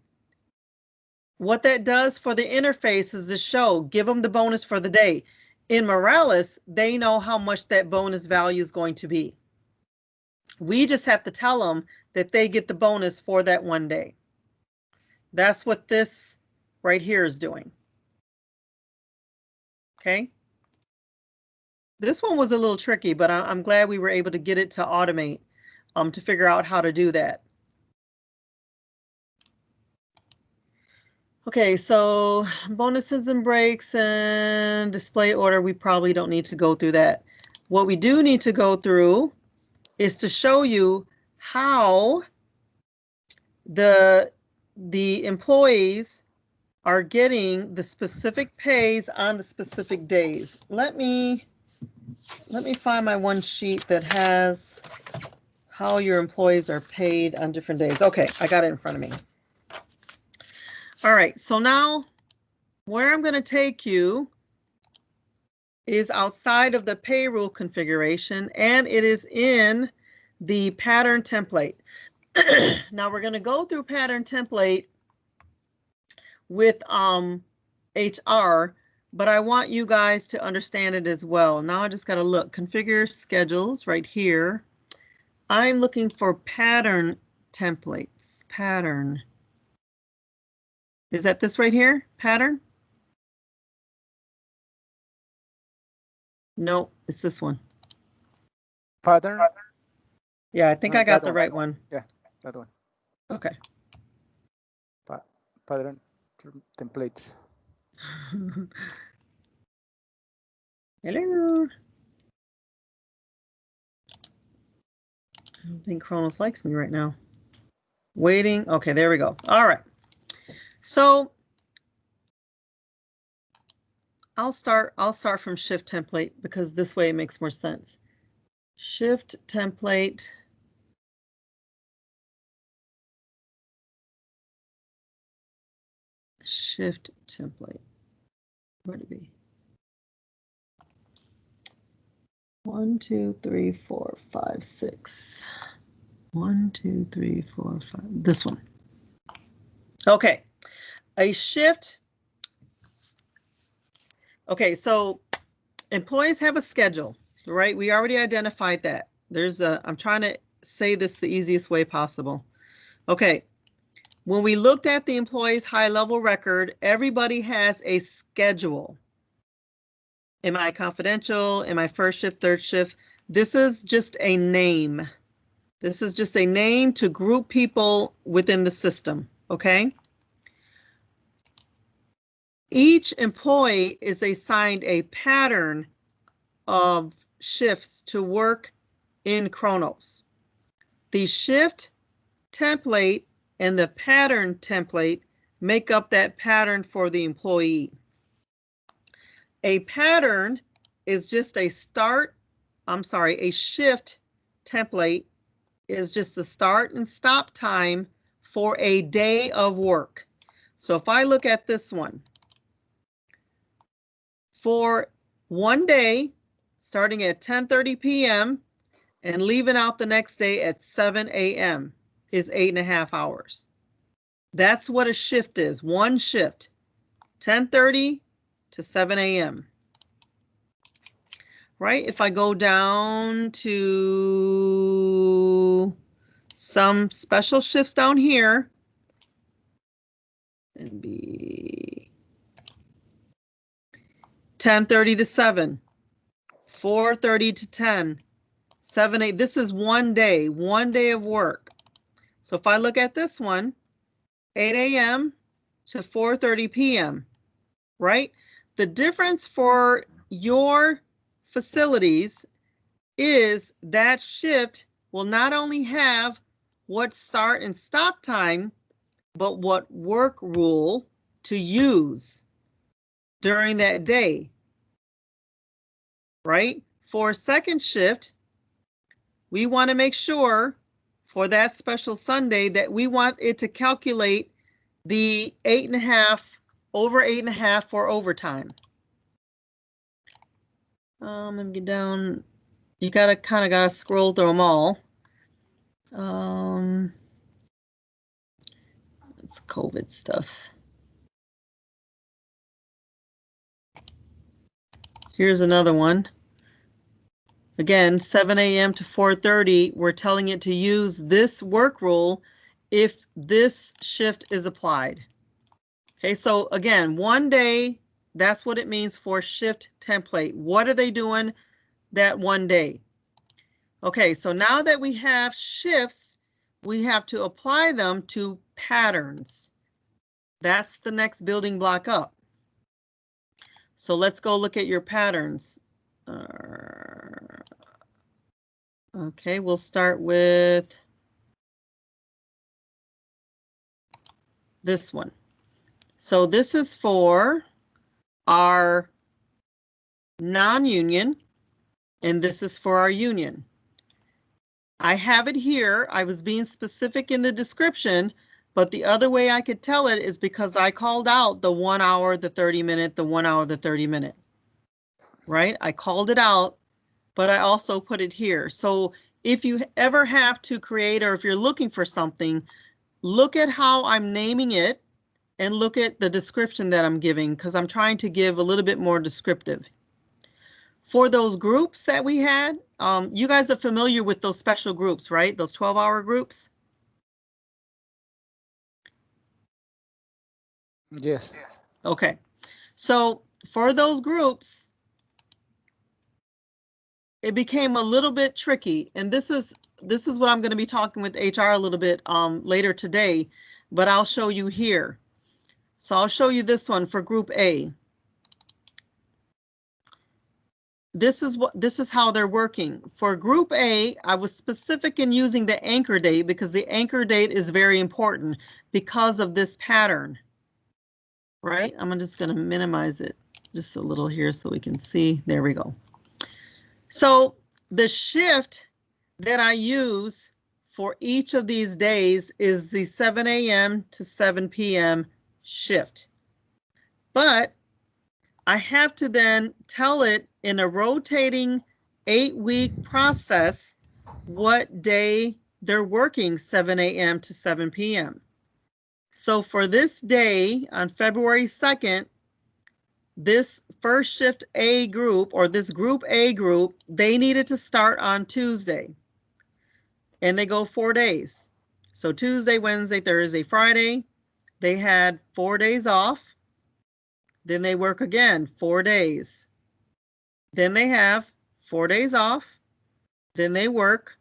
What that does for the interface is to show, give them the bonus for the day. In Morales, they know how much that bonus value is going to be. We just have to tell them that they get the bonus for that 1 day. That's what this right here is doing. Okay. This one was a little tricky, but I'm glad we were able to get it to automate to figure out how to do that. Okay, so bonuses and breaks and display order, we probably don't need to go through that. What we do need to go through is to show you how the employees are getting the specific pays on the specific days. Let me find my one sheet that has how your employees are paid on different days. Okay, I got it in front of me. All right, so now where I'm going to take you is outside of the payroll configuration, and it is in the pattern template. Now we're going to go through pattern template with HR, but I want you guys to understand it as well. Now I just got to look, configure schedules right here. I'm looking for pattern templates, pattern. Is that this right here, pattern? No, it's this one. Pattern? Yeah, I think I got the right one. Yeah, that one. Okay. Pattern templates. Hello. I don't think Kronos likes me right now. Waiting. Okay, there we go. All right. So I'll start from shift template because this way it makes more sense. Shift template. Shift template. Where'd it be? 1, 2, 3, 4, 5, 6. 1, 2, 3, 4, 5. This one. Okay. A shift. Okay, so employees have a schedule, right? We already identified that. I'm trying to say this the easiest way possible. Okay. When we looked at the employee's high-level record, everybody has a schedule. Am I confidential? Am I first shift, third shift? This is just a name. This is just a name to group people within the system, okay? Each employee is assigned a pattern of shifts to work in Kronos. The shift template and the pattern template make up that pattern for the employee. A pattern is just a shift template is just the start and stop time for a day of work. So if I look at this one, for one day, starting at 10:30 p.m. and leaving out the next day at 7 a.m. is 8.5 hours. That's what a shift is, one shift, 10:30 to 7 a.m. Right? If I go down to some special shifts down here, and be 10:30 to 7, 4:30 to 10, 7, 8. This is one day of work. So if I look at this one, 8 a.m. to 4:30 p.m., right? The difference for your facilities is that shift will not only have what start and stop time, but what work rule to use during that day, right? For second shift, we want to make sure for that special Sunday that we want it to calculate the 8.5 over 8.5 for overtime. Let me get down. You kind of gotta scroll through them all. It's COVID stuff. Here's another one. Again, 7 a.m. to 4:30, we're telling it to use this work rule if this shift is applied. Okay, so again, one day, that's what it means for shift template. What are they doing that one day? Okay, so now that we have shifts, we have to apply them to patterns. That's the next building block up. So let's go look at your patterns. Okay, we'll start with this one. So this is for our non-union, and this is for our union. I have it here. I was being specific in the description, but the other way I could tell it is because I called out the 1 hour, the 30 minute, the 1 hour, the 30 minute, right? I called it out, but I also put it here. So if you ever have to create, or if you're looking for something, look at how I'm naming it and look at the description that I'm giving, because I'm trying to give a little bit more descriptive. For those groups that we had, you guys are familiar with those special groups, right? Those 12-hour groups? Yes. Okay. So for those groups, it became a little bit tricky. And this is what I'm going to be talking with HR a little bit later today, but I'll show you here. So I'll show you this one for group A. This is how they're working. For group A, I was specific in using the anchor date because the anchor date is very important because of this pattern, right? I'm just going to minimize it just a little here so we can see. There we go. So the shift that I use for each of these days is the 7 a.m. to 7 p.m. shift. But I have to then tell it in a rotating 8-week process what day they're working 7 a.m. to 7 p.m. So for this day on February 2nd, this first shift A group, or this group A group, they needed to start on Tuesday. And they go 4 days. So Tuesday, Wednesday, Thursday, Friday, they had 4 days off. Then they work again, 4 days. Then they have 4 days off. Then they work,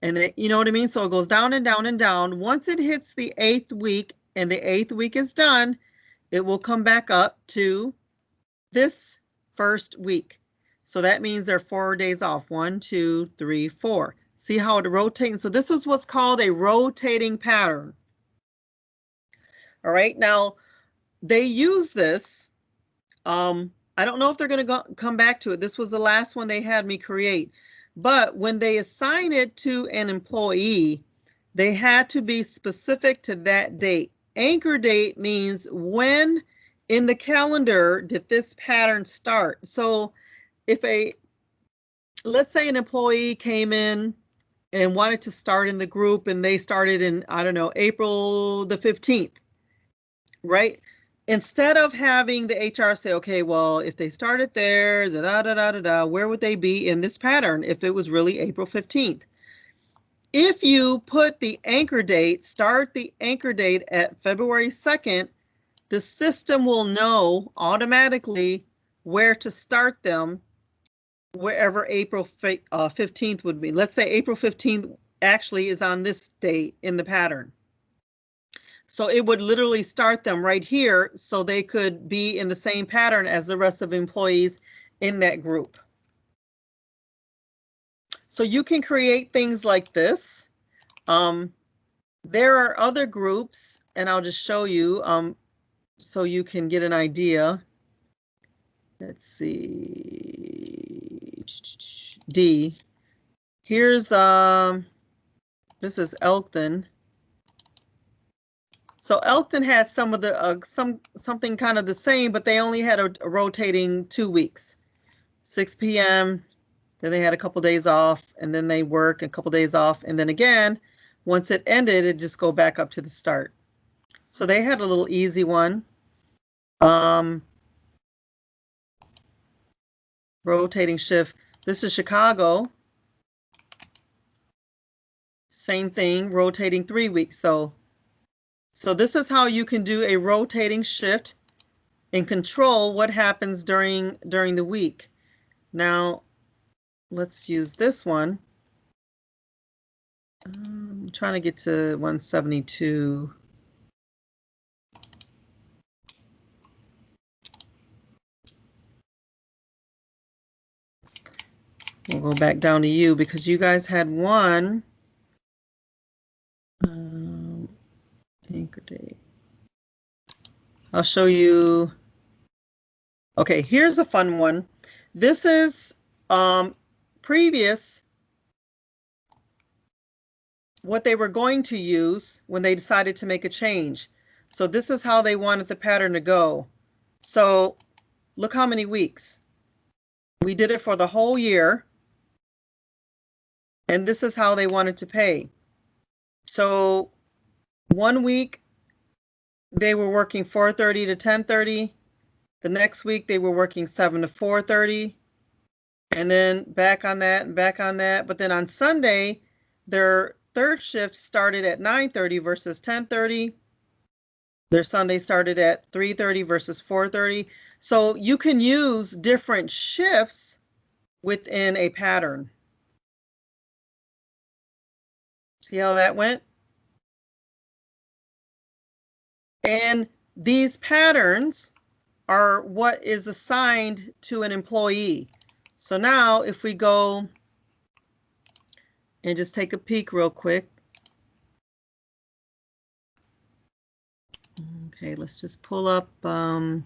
and they, you know what I mean? So it goes down and down and down. Once it hits the 8th week and the 8th week is done, it will come back up to this first week. So that means they're 4 days off. 1, 2, 3, 4. See how it rotates? So this is what's called a rotating pattern. All right, now they use this. I don't know if they're going to come back to it. This was the last one they had me create. But when they assign it to an employee, they had to be specific to that date. Anchor date means when in the calendar did this pattern start? So if let's say an employee came in and wanted to start in the group and they started in, I don't know, April the 15th, right? Instead of having the HR say, okay, well, if they started there, where would they be in this pattern if it was really April 15th? If you put the anchor date, start the anchor date at February 2nd, the system will know automatically where to start them wherever April 15th would be. Let's say April 15th actually is on this date in the pattern. So it would literally start them right here so they could be in the same pattern as the rest of employees in that group. So you can create things like this. There are other groups, and I'll just show you so you can get an idea. Let's see. D. Here's this is Elkton. So Elkton has some of the something kind of the same, but they only had a rotating 2 weeks. 6 p.m. Then they had a couple days off, and then they work a couple days off, and then again, once it ended, it just go back up to the start. So they had a little easy one. Rotating shift. This is Chicago. Same thing, rotating 3 weeks though. So this is how you can do a rotating shift and control what happens during the week. Now, let's use this one. I'm trying to get to 172. We'll go back down to you because you guys had one. Anchor date. I'll show you. Okay, here's a fun one. This is previous what they were going to use when they decided to make a change. So this is how they wanted the pattern to go. So look how many weeks. We did it for the whole year. And this is how they wanted to pay. So 1 week, they were working 4:30 to 10:30. The next week, they were working 7 to 4:30. And then back on that and back on that. But then on Sunday, their third shift started at 9:30 versus 10:30. Their Sunday started at 3:30 versus 4:30. So you can use different shifts within a pattern. See how that went? And these patterns are what is assigned to an employee. So now if we go and just take a peek real quick. Okay, let's just pull up, we'll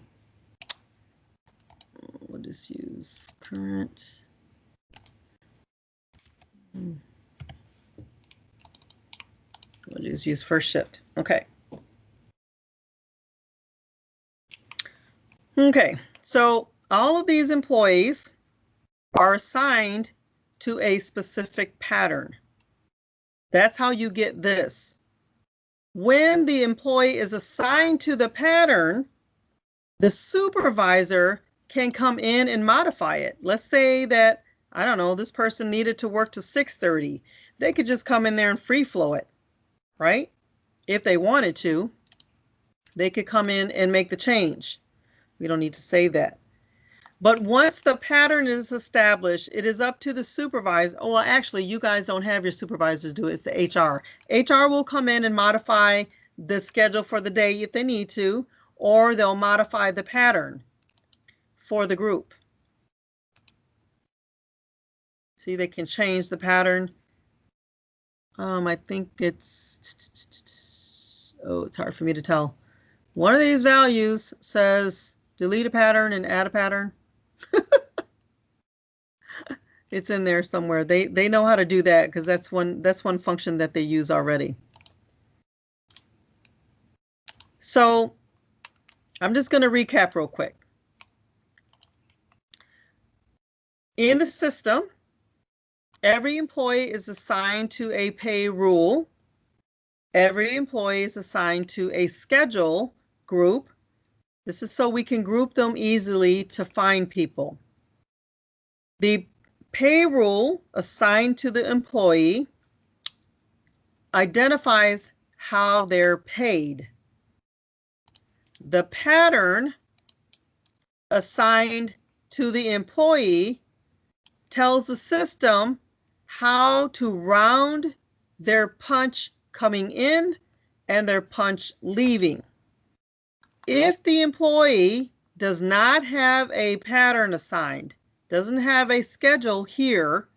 just use current. We'll just use first shift. Okay. Okay, so all of these employees are assigned to a specific pattern. That's how you get this. When the employee is assigned to the pattern, the supervisor can come in and modify it. Let's say that, I don't know, this person needed to work to 6:30. They could just come in there and free flow it, right? If they wanted to, they could come in and make the change. We don't need to say that. But once the pattern is established, it is up to the supervisor. Oh, well, actually, you guys don't have your supervisors do it. It's the HR. HR will come in and modify the schedule for the day if they need to, or they'll modify the pattern for the group. See, they can change the pattern. I think it's, oh, it's hard for me to tell. One of these values says delete a pattern and add a pattern. It's in there somewhere. They know how to do that because that's one function that they use already. So I'm just going to recap real quick. In the system, every employee is assigned to a pay rule. Every employee is assigned to a schedule group. This is so we can group them easily to find people. The pay rule assigned to the employee identifies how they're paid. The pattern assigned to the employee tells the system how to round their punch coming in and their punch leaving. If the employee does not have a pattern assigned, doesn't have a schedule here,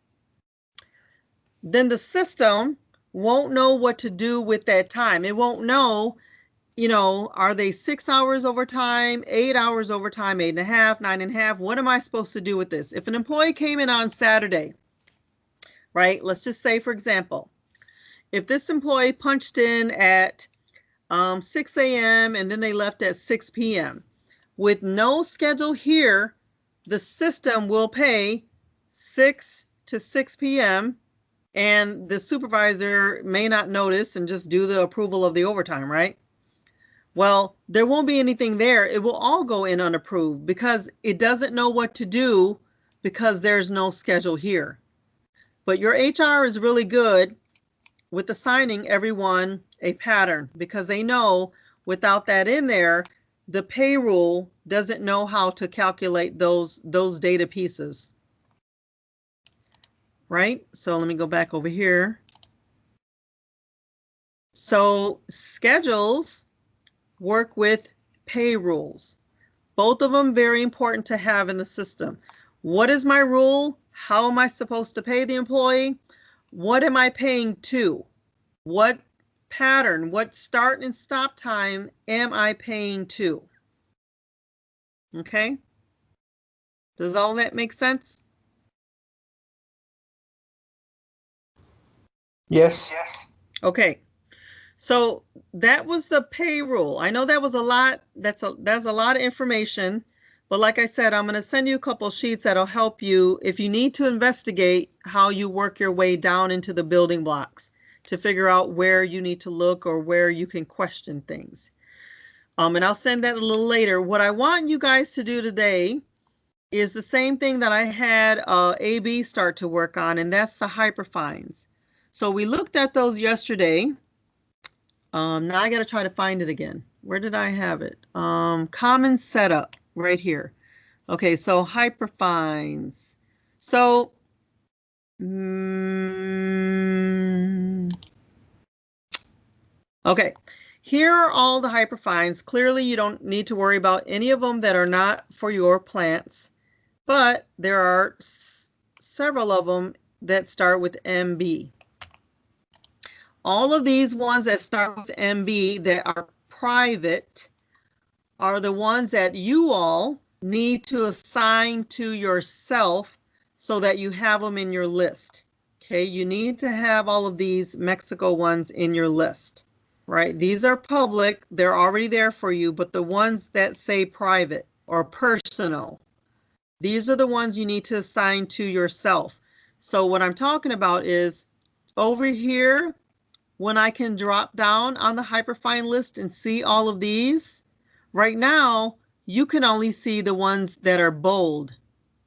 then the system won't know what to do with that time. It won't know, you know, are they 6 hours overtime, 8 hours overtime, 8.5, 9.5? What am I supposed to do with this? If an employee came in on Saturday, right? Let's just say, for example, if this employee punched in at 6 a.m. and then they left at 6 p.m. with no schedule here, the system will pay 6 to 6 p.m. and the supervisor may not notice and just do the approval of the overtime, right? Well, there won't be anything there. It will all go in unapproved because it doesn't know what to do because there's no schedule here. But your HR is really good with assigning everyone a pattern because they know without that in there, the pay rule doesn't know how to calculate those data pieces. Right? So let me go back over here. So schedules work with pay rules. Both of them very important to have in the system. What is my rule? How am I supposed to pay the employee? What am I paying to? What pattern, what start and stop time am I paying to? Okay? Does all that make sense? Yes. Okay. So that was the pay rule. I know that was a lot. That's a lot of information. But like I said, I'm going to send you a couple sheets that'll help you if you need to investigate how you work your way down into the building blocks to figure out where you need to look or where you can question things. And I'll send that a little later. What I want you guys to do today is the same thing that I had AB start to work on, and that's the hyperfines. So we looked at those yesterday. Now I got to try to find it again. Where did I have it? Common setup right here. Okay, so hyperfines. So, okay, here are all the hyperfines. Clearly, you don't need to worry about any of them that are not for your plants, but there are several of them that start with MB. All of these ones that start with MB that are private are the ones that you all need to assign to yourself so that you have them in your list. Okay, you need to have all of these Mexico ones in your list, right? These are public, they're already there for you, but the ones that say private or personal, these are the ones you need to assign to yourself. So what I'm talking about is over here, when I can drop down on the hyperfine list and see all of these, right now, you can only see the ones that are bold,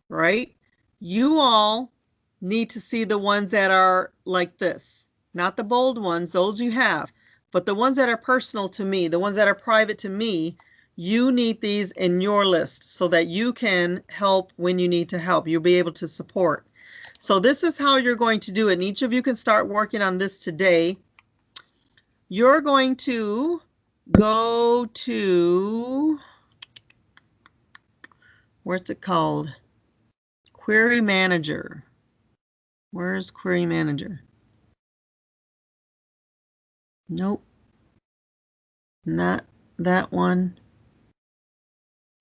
right? You all need to see the ones that are like this, not the bold ones, those you have, but the ones that are personal to me, the ones that are private to me, you need these in your list so that you can help when you need to help. You'll be able to support. So this is how you're going to do it. And each of you can start working on this today. You're going to go to, what's it called? Query Manager. Where's Query Manager? Nope. Not that one.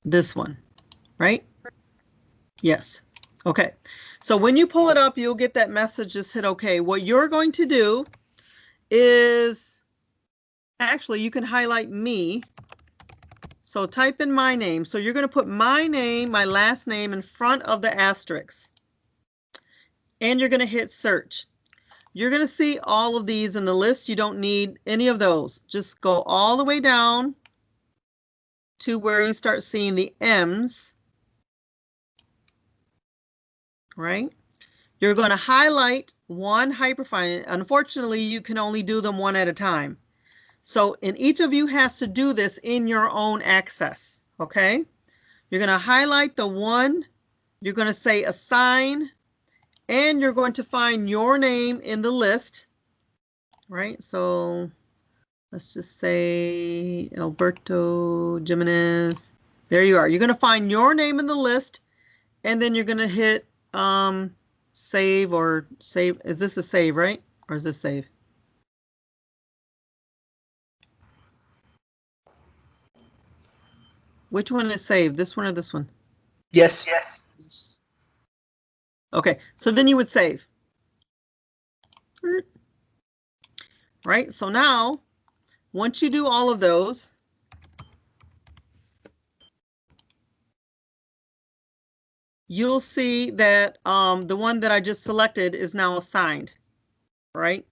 This one, right? Yes. Okay. So when you pull it up, you'll get that message. Just hit OK. What you're going to do is, actually, you can highlight me So type in my name. So you're going to put my name, my last name in front of the asterisk. And you're going to hit search. You're going to see all of these in the list. You don't need any of those. Just go all the way down to where you start seeing the M's, right? You're going to highlight one hyperfine. Unfortunately, you can only do them one at a time. So, and each of you has to do this in your own access, okay? You're going to highlight the one, you're going to say assign, and you're going to find your name in the list, right? So let's just say Alberto Jimenez. There you are. You're going to find your name in the list, and then you're going to hit save or save. Is this a save, right? Or is this save? Which one is saved? This one or this one? Yes. Okay, so then you would save. Right, so now, once you do all of those, you'll see that the one that I just selected is now assigned, right?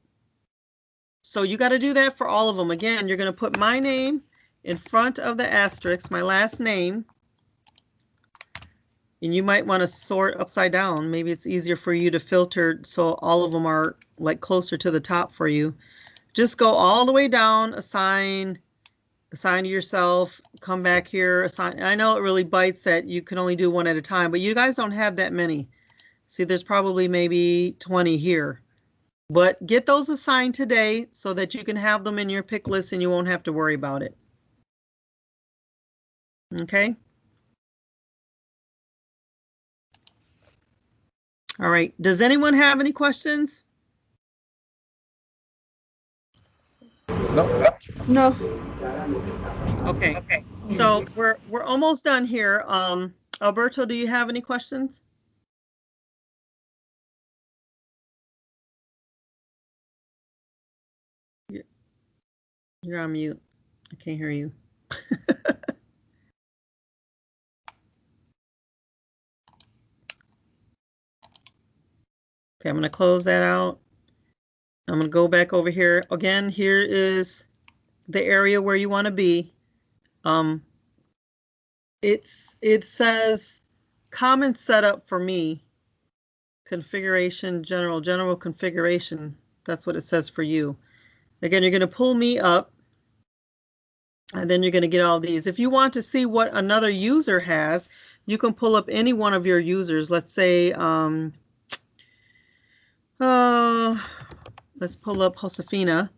So you got to do that for all of them. Again, you're going to put my name in front of the asterisk, my last name. And you might want to sort upside down. Maybe it's easier for you to filter so all of them are like closer to the top for you. Just go all the way down, assign to yourself, come back here, assign. I know it really bites that you can only do one at a time, but you guys don't have that many. See, there's probably maybe 20 here. But get those assigned today so that you can have them in your pick list and you won't have to worry about it. Okay? All right. Does anyone have any questions? No. No. Okay. So we're almost done here. Alberto, do you have any questions? You're on mute. I can't hear you. Okay, I'm going to close that out. I'm going to go back over here. Again, here is the area where you want to be. It says common setup for me. Configuration, general configuration. That's what it says for you. Again, you're going to pull me up. And then you're going to get all these. If you want to see what another user has, you can pull up any one of your users. Let's say, let's pull up Josefina.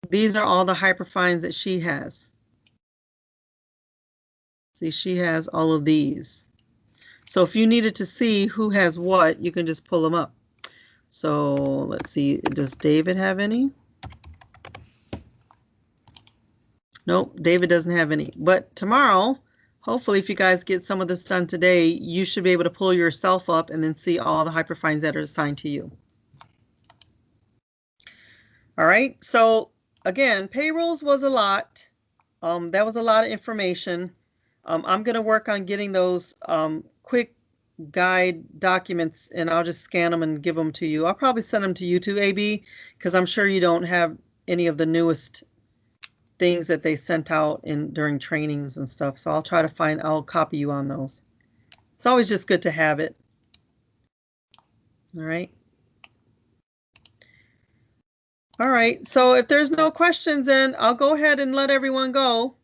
These are all the hyperfines that she has. See, she has all of these. So if you needed to see who has what, you can just pull them up. So let's see, does David have any? Nope, David doesn't have any. But tomorrow, hopefully if you guys get some of this done today, you should be able to pull yourself up and then see all the hyperfines that are assigned to you. All right, so again, payrolls was a lot. That was a lot of information. I'm going to work on getting those quick guide documents, and I'll just scan them and give them to you. I'll probably send them to you too, AB, because I'm sure you don't have any of the newest things that they sent out during trainings and stuff. So I'll copy you on those. It's always just good to have it. All right. All right. So if there's no questions, then I'll go ahead and let everyone go.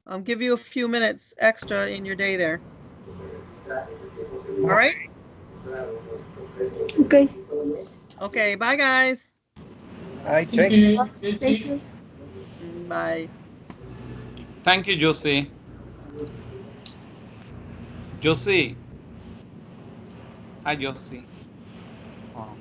I'll give you a few minutes extra in your day there. All right. Okay. Okay. Bye, guys. All right, thank you. Thank you. Bye. Thank you, Josie. Josie. Hi, Josie.